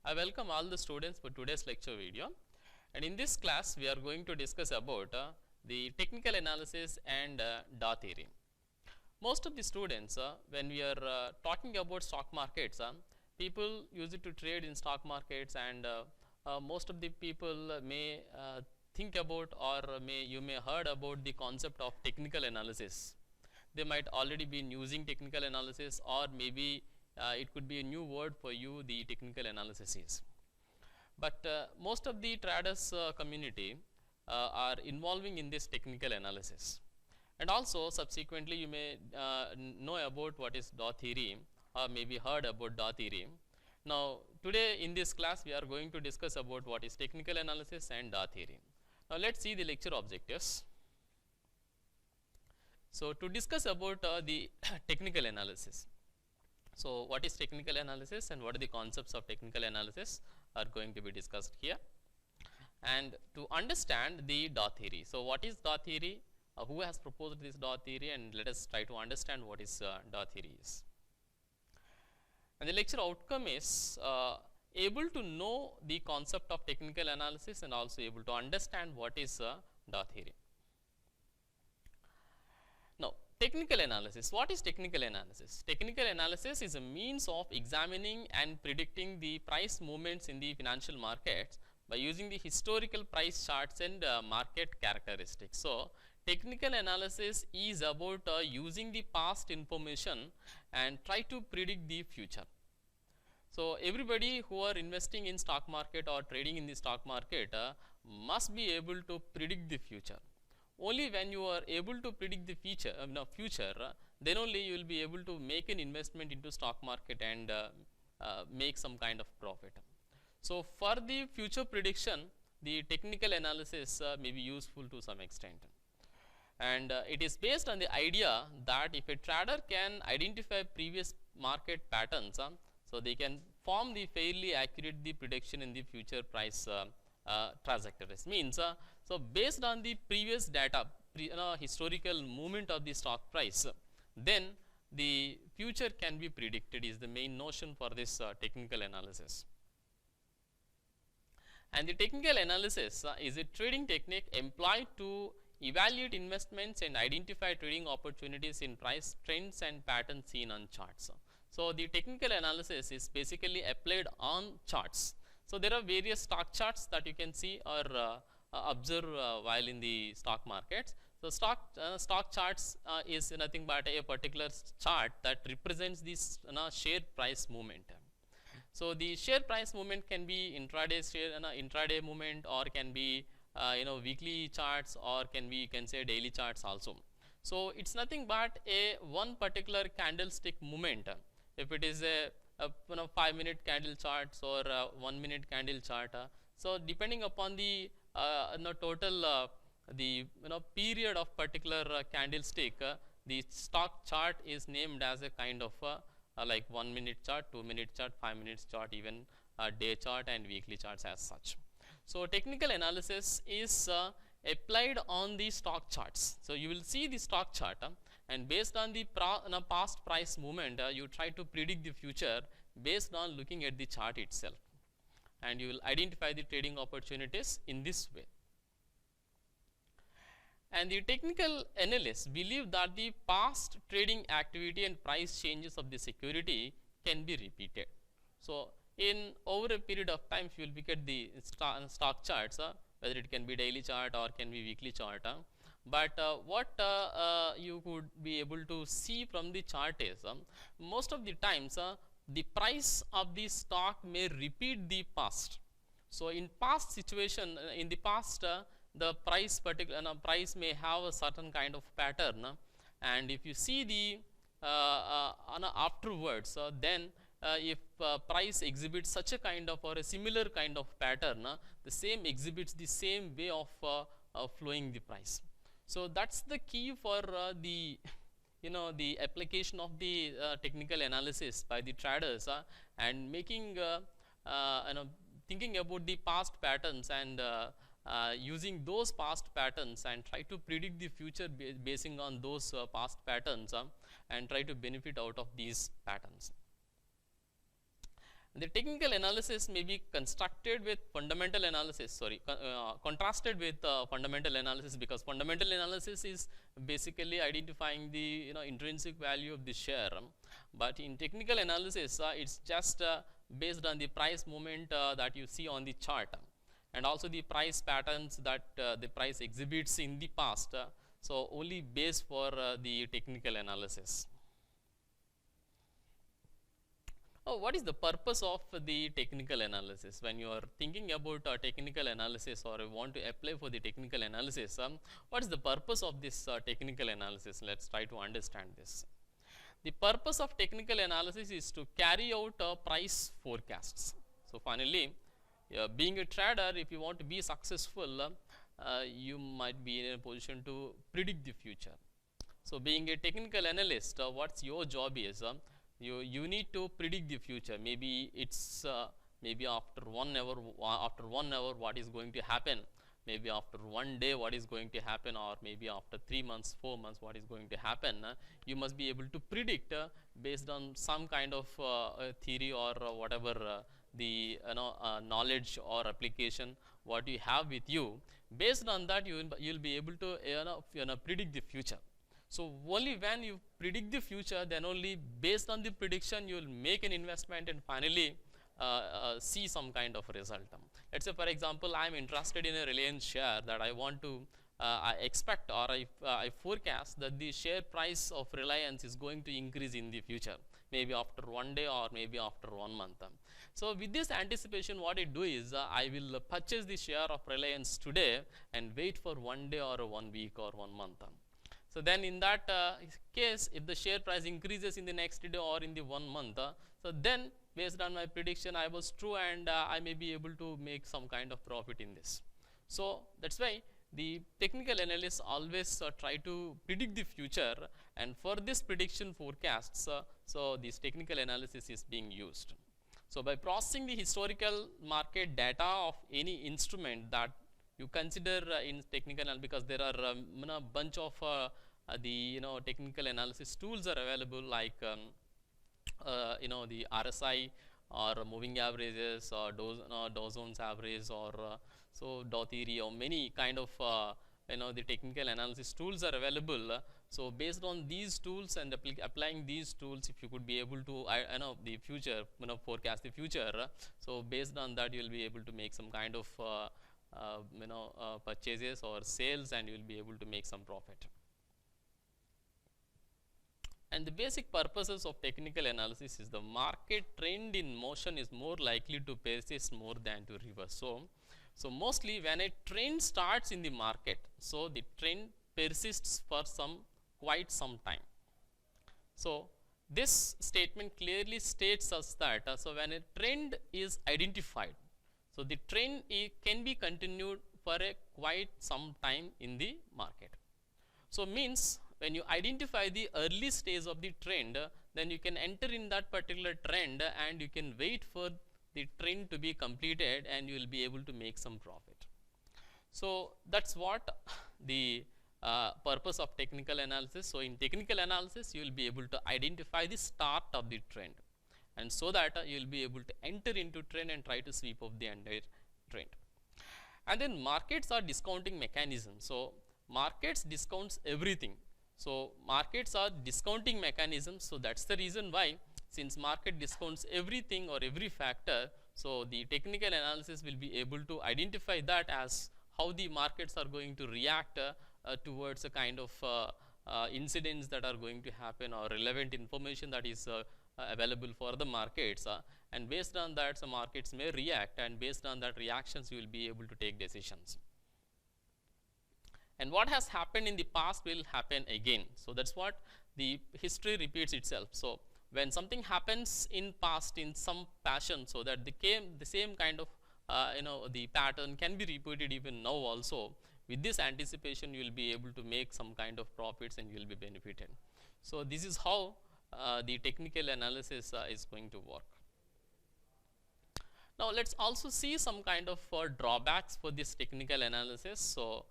I welcome all the students for today's lecture video, and in this class we are going to discuss about the technical analysis and DA theory. Most of the students when we are talking about stock markets, people use it to trade in stock markets, and most of the people may think about or you may heard about the concept of technical analysis. They might already been using technical analysis, or maybe it could be a new word for you, the technical analysis is. But most of the traders community are involving in this technical analysis, and also subsequently you may know about what is DA theory, or maybe heard about DA theory. Now today in this class we are going to discuss about what is technical analysis and DA theory. Now let's see the lecture objectives. So to discuss about the technical analysis. So what is technical analysis and what are the concepts of technical analysis are going to be discussed here. And to understand the DA theory. So what is DA theory? Who has proposed this DA theory, and let us try to understand what is DA theory is. And the lecture outcome is able to know the concept of technical analysis and also able to understand what is DA theory. Now technical analysis. What is technical analysis? Technical analysis is a means of examining and predicting the price movements in the financial markets by using the historical price charts and market characteristics. So technical analysis is about using the past information and try to predict the future. So everybody who are investing in stock market or trading in the stock market must be able to predict the future. Only when you are able to predict the future, then only you will be able to make an investment into stock market and make some kind of profit. So for the future prediction, the technical analysis may be useful to some extent, and it is based on the idea that if a trader can identify previous market patterns, so they can form the fairly accurate the prediction in the future price trajectories. Means so based on the previous data, historical movement of the stock price, then the future can be predicted is the main notion for this technical analysis. And the technical analysis is a trading technique employed to evaluate investments and identify trading opportunities in price trends and patterns seen on charts. So the technical analysis is basically applied on charts. So there are various stock charts that you can see or observe while in the stock markets. So stock charts is nothing but a particular chart that represents this share price movement. So the share price movement can be intraday movement, or can be weekly charts, or can be, you can say, daily charts also. So it's nothing but a one particular candlestick movement. If it is a 5-minute candle charts or 1-minute candle chart, so depending upon the total the period of particular candlestick, the stock chart is named as a kind of like 1-minute chart, 2-minute chart, 5-minute chart, even day chart and weekly charts as such. So technical analysis is applied on the stock charts. So you will see the stock chart, and based on the past price movement, you try to predict the future based on looking at the chart itself, and you will identify the trading opportunities in this way. And the technical analysts believe that the past trading activity and price changes of the security can be repeated. So in over a period of time, if you will look at the stock charts, whether it can be daily chart or can be weekly chart, but what you could be able to see from the chart is most of the times the price of the stock may repeat the past. So in past situation, in the past the price price may have a certain kind of pattern, and if you see the afterwards, then if price exhibits such a kind of or a similar kind of pattern, the same exhibits the same way of flowing the price. So that's the key for the the application of the technical analysis by the traders, and making thinking about the past patterns, and using those past patterns and try to predict the future basing on those past patterns, and try to benefit out of these patterns. The technical analysis may be constructed with fundamental analysis, contrasted with fundamental analysis, because fundamental analysis is basically identifying the intrinsic value of the share, but in technical analysis it's just based on the price movement that you see on the chart, and also the price patterns that the price exhibits in the past, so only base for the technical analysis. What is the purpose of the technical analysis? When you are thinking about technical analysis or you want to apply for the technical analysis, what is the purpose of this technical analysis? Let's try to understand this. The purpose of technical analysis is to carry out price forecasts. So finally, being a trader, if you want to be successful, you might be in a position to predict the future. So being a technical analyst, what's your job is, you need to predict the future. Maybe it's maybe after 1 hour, what is going to happen, maybe after 1 day what is going to happen, or maybe after 3 months, 4 months what is going to happen. You must be able to predict based on some kind of theory or whatever the knowledge or application what you have with you. Based on that, you'll be able to predict the future. So only when you predict the future, then only based on the prediction you will make an investment and finally see some kind of result. Let's say, for example, I am interested in a Reliance share that I want to I expect, or I forecast that the share price of Reliance is going to increase in the future, maybe after 1 day or maybe after 1 month. So with this anticipation, what I do is I will purchase the share of Reliance today and wait for 1 day or 1 week or 1 month. So then in that case, if the share price increases in the next day or in the 1 month, so then based on my prediction I was true, and I may be able to make some kind of profit in this. So that's why the technical analysts always try to predict the future, and for this prediction forecasts, so this technical analysis is being used. So by processing the historical market data of any instrument that you consider in technical analysis, because there are a bunch of the technical analysis tools are available, like the RSI or moving averages or Dow Jones average, or so Dow theory, or many kind of the technical analysis tools are available. So based on these tools and applying these tools, if you could be able to the future, forecast the future, so based on that you will be able to make some kind of purchases or sales, and you will be able to make some profit. And the basic purposes of technical analysis is the market trend in motion is more likely to persist more than to reverse. So mostly when a trend starts in the market, so the trend persists for quite some time. So this statement clearly states us that so when a trend is identified, so the trend can be continued for quite some time in the market. So means when you identify the early stage of the trend, then you can enter in that particular trend and you can wait for the trend to be completed, and you will be able to make some profit. So that's what the purpose of technical analysis. So in technical analysis, you will be able to identify the start of the trend, and so that you will be able to enter into trend and try to sweep up the entire trend. And then markets are discounting mechanisms. So markets discounts everything. So markets are discounting mechanisms. So that's the reason why, since market discounts everything or every factor, so the technical analysis will be able to identify that as how the markets are going to react towards a kind of incidents that are going to happen, or relevant information that is available for the markets, and based on that, some markets may react, and based on that reactions you will be able to take decisions. And what has happened in the past will happen again. So that's what the history repeats itself. So when something happens in past in some fashion, so that the same kind of the pattern can be repeated even now also. With this anticipation, you will be able to make some kind of profits and you will be benefited. So this is how the technical analysis is going to work. Now let's also see some kind of drawbacks for this technical analysis. So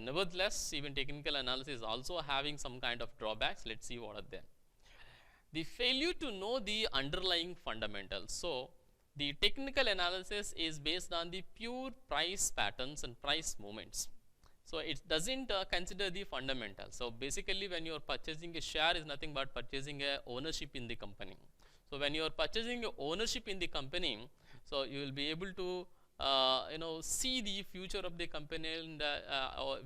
nevertheless, even technical analysis is also having some kind of drawbacks. Let's see what are there. The failure to know the underlying fundamentals. So the technical analysis is based on the pure price patterns and price movements. So it doesn't consider the fundamentals. So basically, when you are purchasing a share, is nothing but purchasing a ownership in the company. So when you are purchasing a ownership in the company, so you will be able to see the future of the company and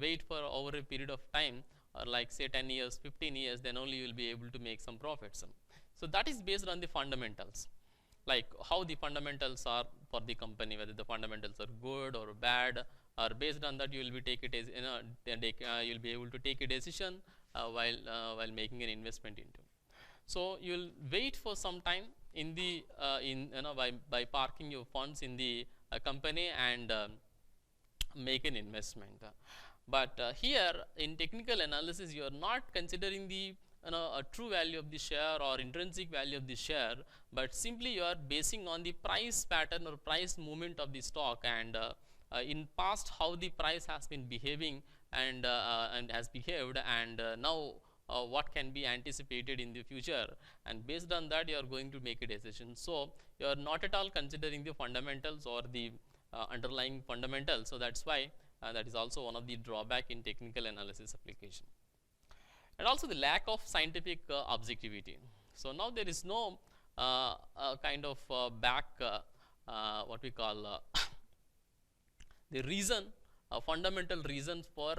wait for over a period of time, or like say 10 years, 15 years, then only you will be able to make some profits. So that is based on the fundamentals, like how the fundamentals are for the company, whether the fundamentals are good or bad, or based on that you will be you'll be able to take a decision while making an investment into. So you will wait for some time in the by parking your funds in the company and make an investment. But here in technical analysis, you are not considering the a true value of the share or intrinsic value of the share, but simply you are basing on the price pattern or price movement of the stock, and in past how the price has been behaving and has behaved, and now what can be anticipated in the future, and based on that you are going to make a decision. So you are not at all considering the fundamentals or the underlying fundamentals. So that's why that is also one of the drawback in technical analysis application. And also the lack of scientific objectivity. So now there is no kind of what we call the reason, fundamental reason for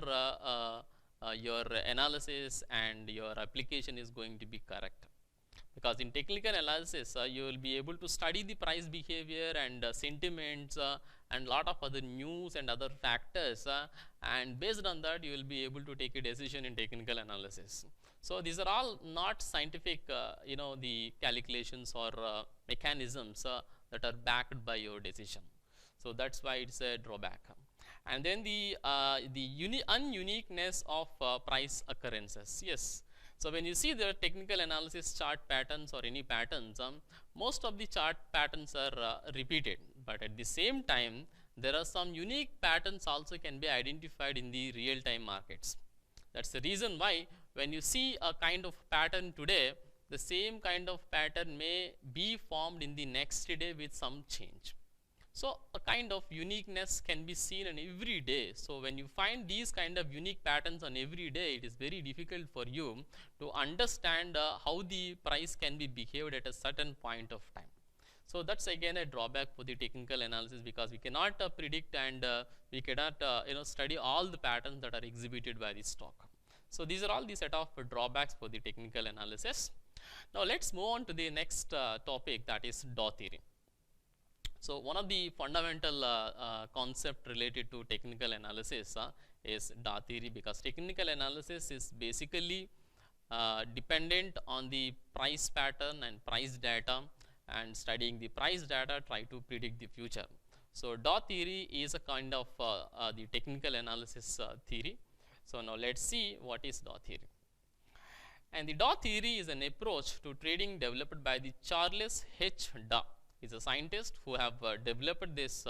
your analysis and your application is going to be correct. Because in technical analysis, you will be able to study the price behavior and sentiments and lot of other news and other factors, and based on that you will be able to take a decision in technical analysis. So these are all not scientific, the calculations or mechanisms that are backed by your decision. So that's why it's a drawback. And then the ununiqueness of price occurrences. Yes. So when you see the technical analysis chart patterns or any patterns, most of the chart patterns are repeated, but at the same time there are some unique patterns also can be identified in the real time markets. That's the reason why when you see a kind of pattern today, the same kind of pattern may be formed in the next day with some change. So a kind of uniqueness can be seen on every day. So when you find these kind of unique patterns on every day, it is very difficult for you to understand how the price can be behaved at a certain point of time. So that's again a drawback for the technical analysis, because we cannot predict and we cannot study all the patterns that are exhibited by the stock. So these are all the set of drawbacks for the technical analysis. Now let's move on to the next topic, that is Daw theory. So one of the fundamental concept related to technical analysis is Daw theory, because technical analysis is basically dependent on the price pattern and price data, and studying the price data try to predict the future. So Daw theory is a kind of the technical analysis theory. So now let's see what is Daw theory. And the Daw theory is an approach to trading developed by the Charles H. Daw. He is a scientist who have developed this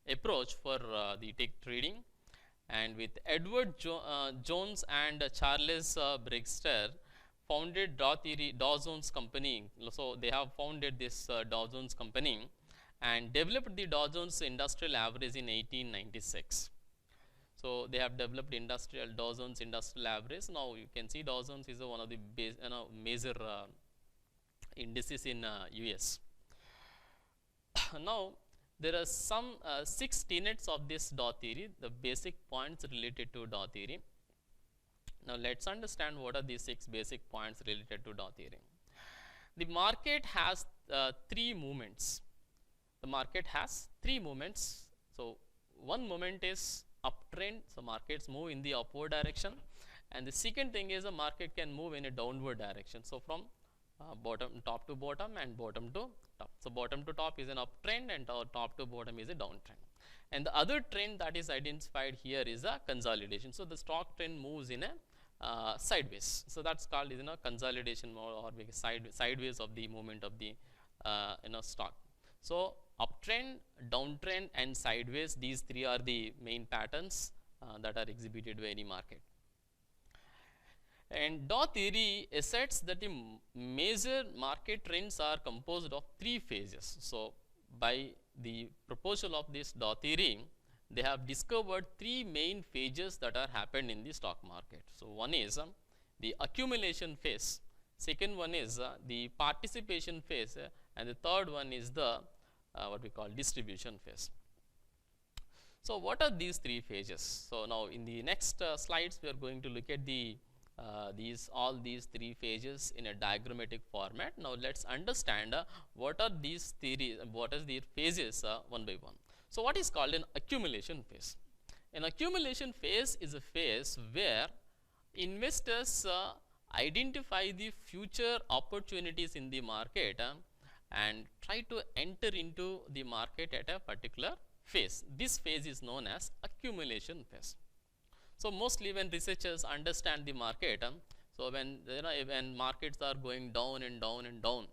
approach for the tech trading, and with Edward Jones and Charles Brigster founded Dow Jones Company. So they have founded this Dow Jones Company and developed the Dow Jones Industrial Average in 1896. So they have developed Dow Jones Industrial Average. Now you can see Dow Jones is one of the major indices in US. Now there are some 6 tenets of this Daw theory, the basic points related to Daw theory. Now let's understand what are these 6 basic points related to Daw theory. The market has 3 movements. The market has 3 movements. So one movement is uptrend, so markets move in the upward direction, and the second thing is a market can move in a downward direction. So from top to bottom and bottom to top. So bottom to top is an uptrend and top to bottom is a downtrend. And the other trend that is identified here is a consolidation. So the stock trend moves in a sideways. So that's called consolidation or sideways of the movement of the stock. So uptrend, downtrend and sideways, these 3 are the main patterns that are exhibited by any market. And Daw theory asserts that the major market trends are composed of 3 phases. So by the proposal of this Doherty, they have discovered three main phases that are happened in the stock market. So, one is the accumulation phase, second one is the participation phase, and the third one is the what we call distribution phase. So, what are these three phases? So, now in the next slides we are going to look at the all these three phases in a diagrammatic format. Now, let us understand what are these theories, what is the phases one by one. So, what is called an accumulation phase? An accumulation phase is a phase where investors identify the future opportunities in the market and try to enter into the market at a particular phase. This phase is known as accumulation phase. So, mostly when researchers understand the market, so when when markets are going down and down and down,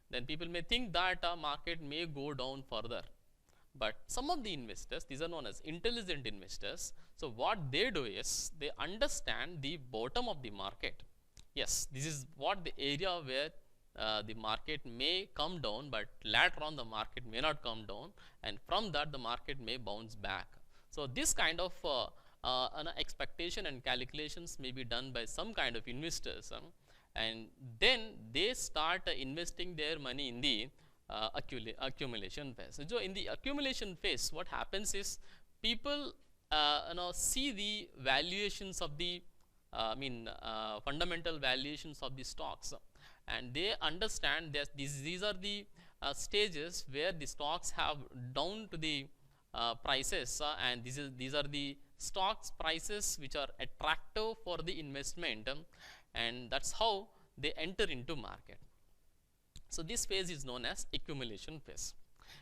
then people may think that market may go down further. But some of the investors, these are known as intelligent investors. So, what they do is they understand the bottom of the market. Yes, this is what the area where the market may come down, but later on the market may not come down, and from that the market may bounce back. So, this kind of an expectation and calculations may be done by some kind of investors, and then they start investing their money in the accumulation phase. So, in the accumulation phase, what happens is people see the valuations of the fundamental valuations of the stocks, and they understand that these are the stages where the stocks have down to the prices, and these are the stocks prices which are attractive for the investment, and that is how they enter into market. So, this phase is known as accumulation phase,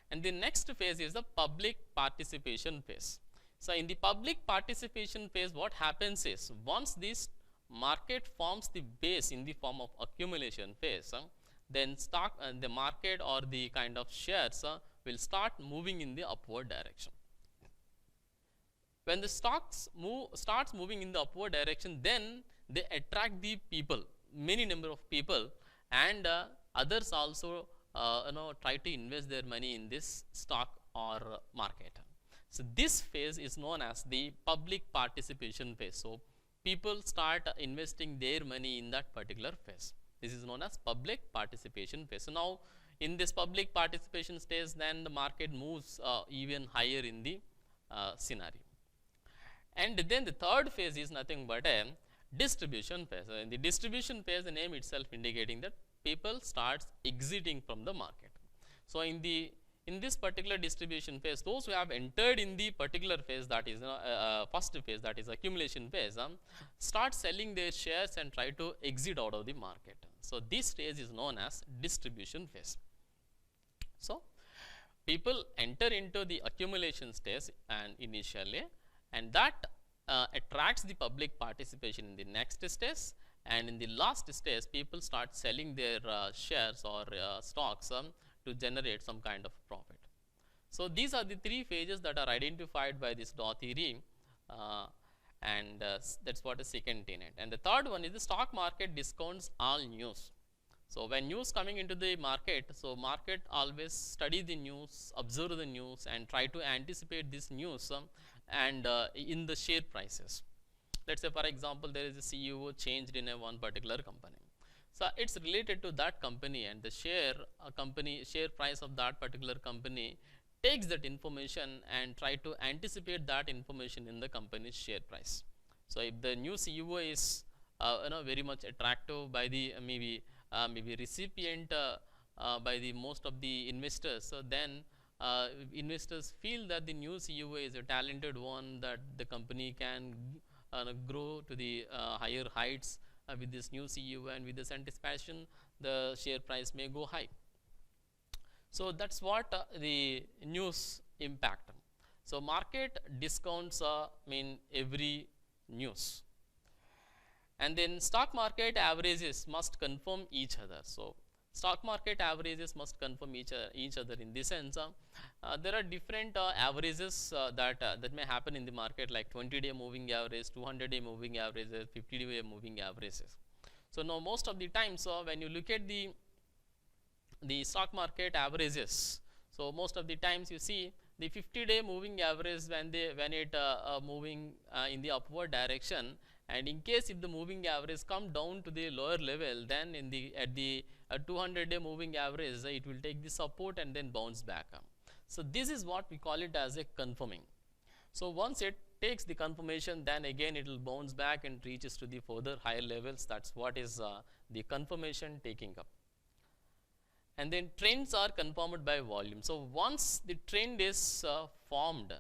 and the next phase is the public participation phase. So, in the public participation phase, what happens is once this market forms the base in the form of accumulation phase, then stock the market or the kind of shares will start moving in the upward direction. When the stocks starts moving in the upward direction, then they attract the people, many number of people, and others also try to invest their money in this stock or market. So, this phase is known as the public participation phase. So, people start investing their money in that particular phase. This is known as public participation phase. So, now in this public participation stage, then the market moves even higher in the scenario. And then the third phase is nothing but a distribution phase. In the distribution phase, the name itself indicating that people starts exiting from the market. So, in this particular distribution phase, those who have entered in the particular phase, that is first phase, that is accumulation phase, start selling their shares and try to exit out of the market. So, this stage is known as distribution phase. So, people enter into the accumulation stage and initially, and that attracts the public participation in the next stage, and in the last stage people start selling their shares or stocks to generate some kind of profit. So, these are the three phases that are identified by this Doherty, and that is what is second tenet. And the third one is the stock market discounts all news. So, when news coming into the market, so market always study the news, observe the news, and try to anticipate this news and in the share prices. Let us say for example, there is a CEO changed in a one particular company. So, it is related to that company, and the share price of that particular company takes that information and try to anticipate that information in the company's share price. So, if the new CEO is very much attractive by the maybe recipient by the most of the investors, so then investors feel that the new CEO is a talented one, that the company can grow to the higher heights with this new CEO, and with this anticipation the share price may go high. So, that is what the news impact. So, market discounts mean every news, and then stock market averages must confirm each other. So, stock market averages must confirm each other in this sense. There are different averages that may happen in the market, like 20-day moving average, 200-day moving averages, 50-day moving averages. So, now most of the times when you look at the stock market averages, So most of the times you see the 50-day moving average when it moving in the upward direction, and in case if the moving average come down to the lower level, then in the at the 200-day moving average it will take the support and then bounce back up. So this is what we call it as a confirming. So once it takes the confirmation, then again it will bounce back and reaches to the further higher levels. That's what is the confirmation taking up. And then trends are confirmed by volume. So once the trend is formed,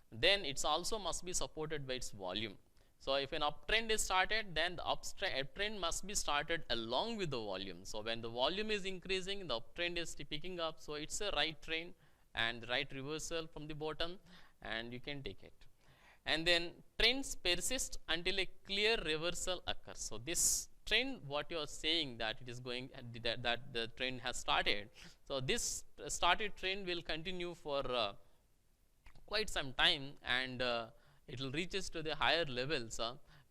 then it's also must be supported by its volume. So if an uptrend is started, then the uptrend must be started along with the volume. So when the volume is increasing, the uptrend is picking up. So it's a right trend and right reversal from the bottom, and you can take it. And then trends persist until a clear reversal occurs. So this trend, what you are saying that it is going that the trend has started. So this started trend will continue for quite some time, and it will reaches to the higher levels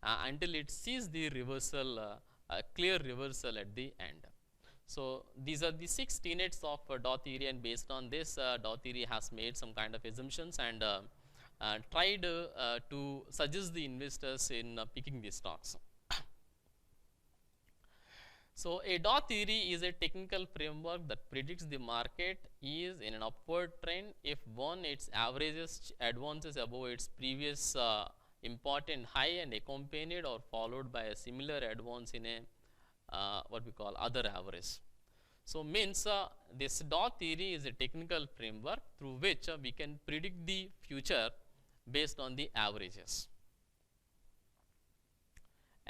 until it sees the reversal, clear reversal at the end. So these are the 6 tenets of Dow theory, and based on this Dow theory has made some kind of assumptions and tried to suggest the investors in picking these stocks. So a Dow theory is a technical framework that predicts the market is in an upward trend if one, its averages advances above its previous important high and accompanied or followed by a similar advance in a what we call other average. So means this Dow theory is a technical framework through which we can predict the future based on the averages.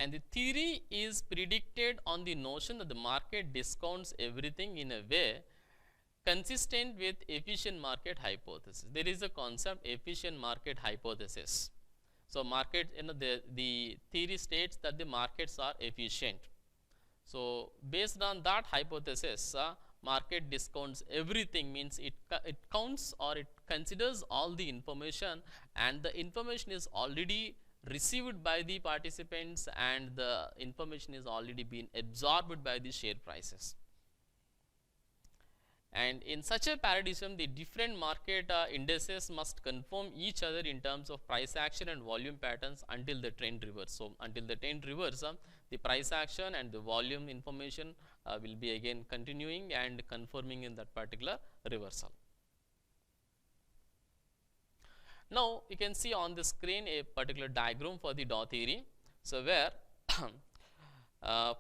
And the theory is predicted on the notion that the market discounts everything in a way consistent with efficient market hypothesis. There is a concept efficient market hypothesis. So market, the theory states that the markets are efficient. So based on that hypothesis, market discounts everything, means it counts or it considers all the information, and the information is already received by the participants, and the information is already been absorbed by the share prices. And in such a paradigm, the different market indices must conform each other in terms of price action and volume patterns until the trend reverse. So until the trend reverse, the price action and the volume information will be again continuing and confirming in that particular reversal. Now you can see on the screen a particular diagram for the Dow theory. So where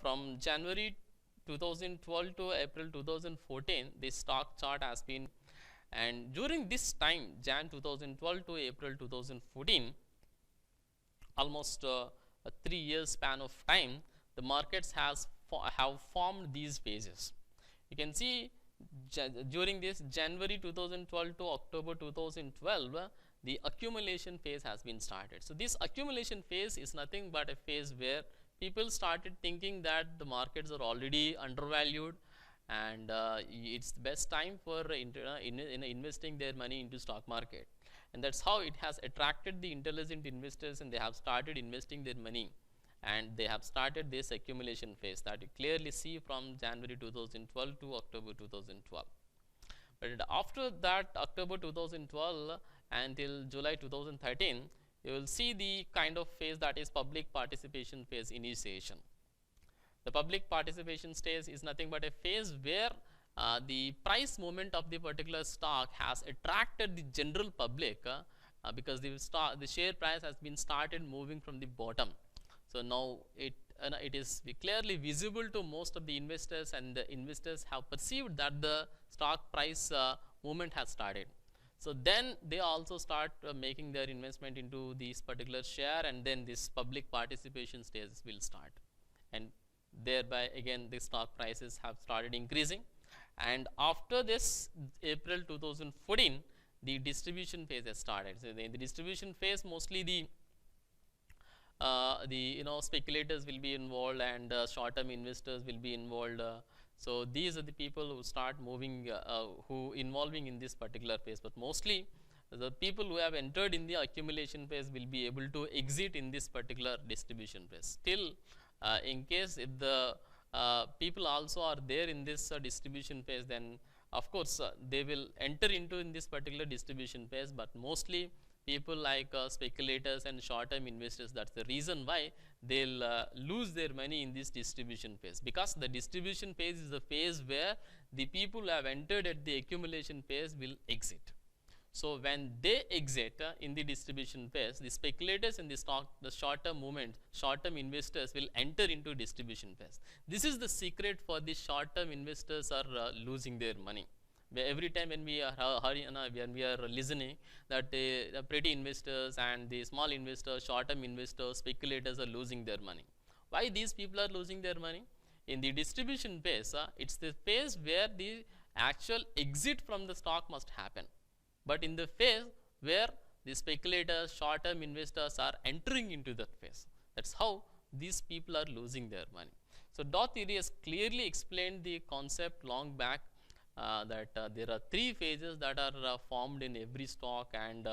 from January 2012 to April 2014, the stock chart has been, and during this time Jan 2012 to April 2014, almost a 3 years span of time, the markets have formed these phases. You can see during this January 2012 to October 2012, the accumulation phase has been started. So this accumulation phase is nothing but a phase where people started thinking that the markets are already undervalued, and it's the best time for investing their money into stock market, and that's how it has attracted the intelligent investors, and they have started investing their money, and they have started this accumulation phase that you clearly see from January 2012 to October 2012. But after that October 2012 until July 2013, you will see the kind of phase that is public participation phase initiation. The public participation stage is nothing but a phase where the price movement of the particular stock has attracted the general public because the share price has been started moving from the bottom. So now it is clearly visible to most of the investors, and the investors have perceived that the stock price movement has started. So then they also start making their investment into this particular share, and then this public participation stage will start, and thereby again the stock prices have started increasing. And after this April 2014, the distribution phase has started. So in the distribution phase, mostly the speculators will be involved, and short-term investors will be involved. So these are the people who start moving, who involving in this particular phase. But mostly the people who have entered in the accumulation phase will be able to exit in this particular distribution phase. Still, in case if the people also are there in this distribution phase, then Of course, they will enter into in this particular distribution phase, but mostly people like speculators and short-term investors, that's the reason why they'll lose their money in this distribution phase, because the distribution phase is the phase where the people who have entered at the accumulation phase will exit. So when they exit in the distribution phase, the speculators in the stock, the short-term movement, short-term investors will enter into distribution phase. This is the secret for the short-term investors are losing their money. Every time when we are when we are listening that the pretty investors and the small investors, short-term investors, speculators are losing their money. Why these people are losing their money? In the distribution phase, it's the phase where the actual exit from the stock must happen. But in the phase where the speculators, short-term investors are entering into that phase, that's how these people are losing their money. So Dow theory has clearly explained the concept long back that there are three phases that are formed in every stock, and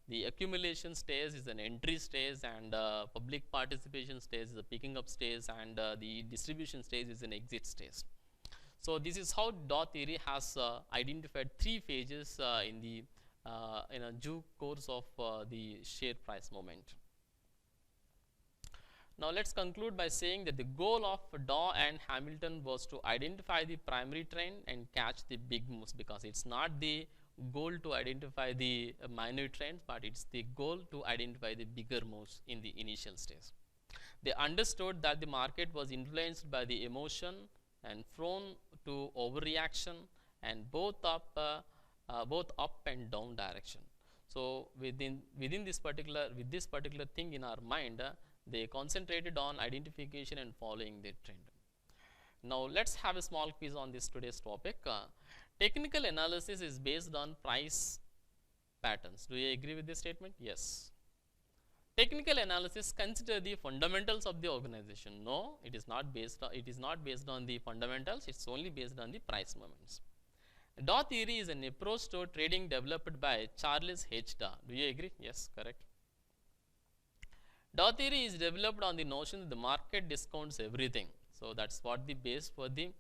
the accumulation stage is an entry stage, and public participation stage is a picking up stage, and the distribution stage is an exit stage. So this is how Dow theory has identified three phases in the in a due course of the share price movement. Now let's conclude by saying that the goal of Dow and Hamilton was to identify the primary trend and catch the big moves, because it's not the goal to identify the minor trends, but it's the goal to identify the bigger moves in the initial stage. They understood that the market was influenced by the emotion and prone to overreaction, and both up and down direction. So within this particular thing in our mind, they concentrated on identification and following the trend. Now let's have a small quiz on this today's topic. Technical analysis is based on price patterns. Do you agree with this statement? Yes. Technical analysis consider the fundamentals of the organization. No, it is not based on the fundamentals. It's only based on the price movements. Dow theory is an approach to trading developed by Charles H. Dow. Do you agree? Yes, correct. Dow theory is developed on the notion that the market discounts everything. So that's what the base for the